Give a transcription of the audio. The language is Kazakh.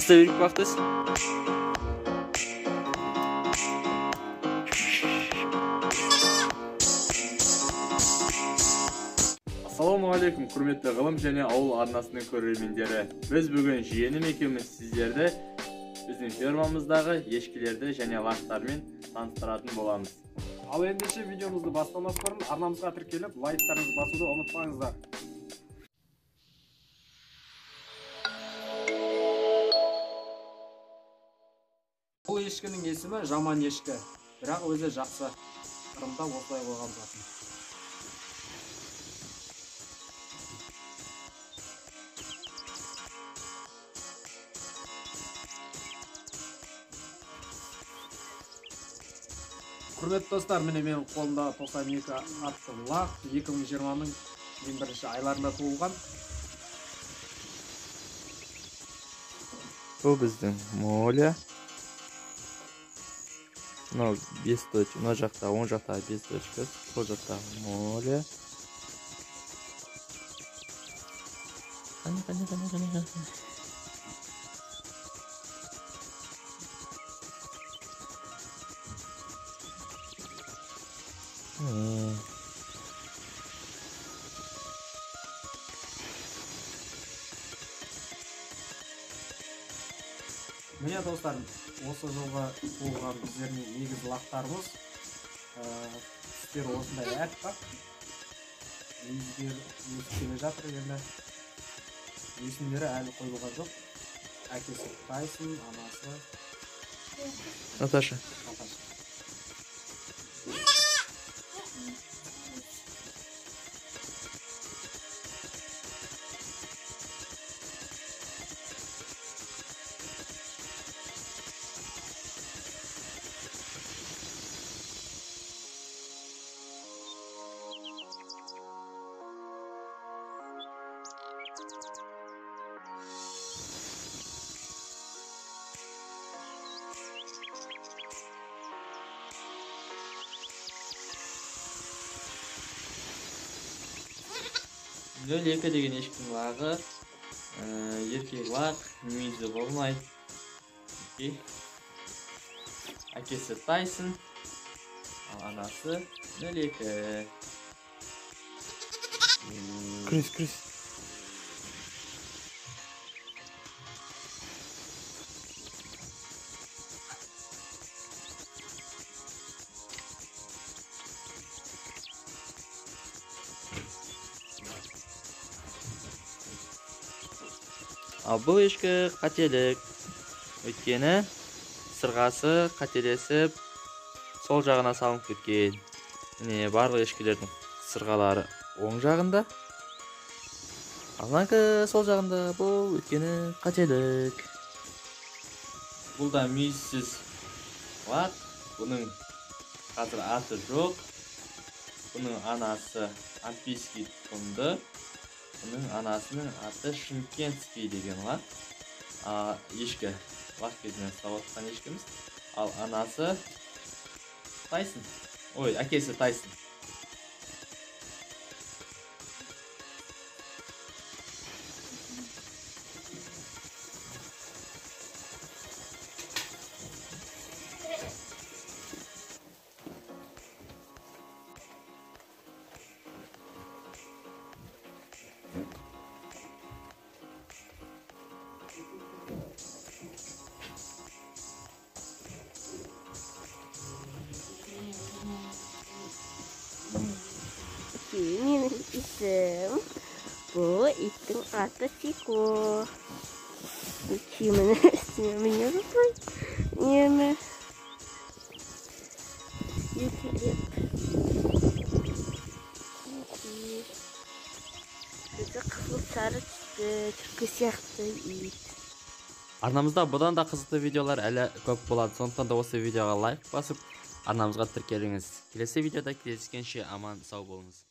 Hasta birlik baktız. Assalamu alaikum, құрметті ғылым және ауыл арнасының көрермендері. Біз бүгін жиенім екеуміз сіздерді біздің фермамыздағы ешкілерді және лақтармен таныстыратын боламыз. Ал ендеше видеомызды бастамас бұрын арнамызға тіркеліп, лайктарыңызды басуды ұмытпаңыздар. Бұл ешкінің есімі жаман ешкі, бірақ өзі жақсы. Қырымда осылай қойған болатын. Құрметті достар, міне менің қолымда 92 атты лақ 2020-ның 21 айларында туылған. Bu біздің Моля. Мынау 5 точка, мына жақта, оң жақта 5 точка, сол жақта Моля. Қане. Міне достар, осы жылғы туылған біздердің егіз лақтарымыз. Түстері осындай әппақ. Өсіп келе жатыр енді. Есімдері әлі қойылған жоқ. Әкесі Тайсон, анасы Наташа. Екі деген ешкінің лағы, еркек лақ, мүйізі болмайды. Әкесі Тайсон, анасы 02. Крис. Ал бұл ешкі қателік. Өйткені сырғасы қателесіп сол жағына салынып кеткен. Міне барлық ешкілердің сырғалары оң жағында. Алаңқы сол жағында. Бұл өйткені қателік. Бұл да мүйізсіз лақ. Бұның қазір аты жоқ. Бұның анасы Альпийский тұқымды. Бұның анасының аты Шымкентский деген лақ. Ешкі лақ кезінен ұстап отқан ешкіміз. Ал анасы Тайсон. Әкесі Тайсон. Менің итім. Бұл иттің аты Сико. Кимінің үстіне міне жасай. Немі. Екелеп. Көзі қызыл сары түсті. Түркі сияқты ит. Арнамызда бұдан да қызықты видеолар әлі көп болады. Сондықтан да осы видеоға лайк басып, арнамызға тіркеліңіз. Келесі видеода кездескенше аман сау болыңыз.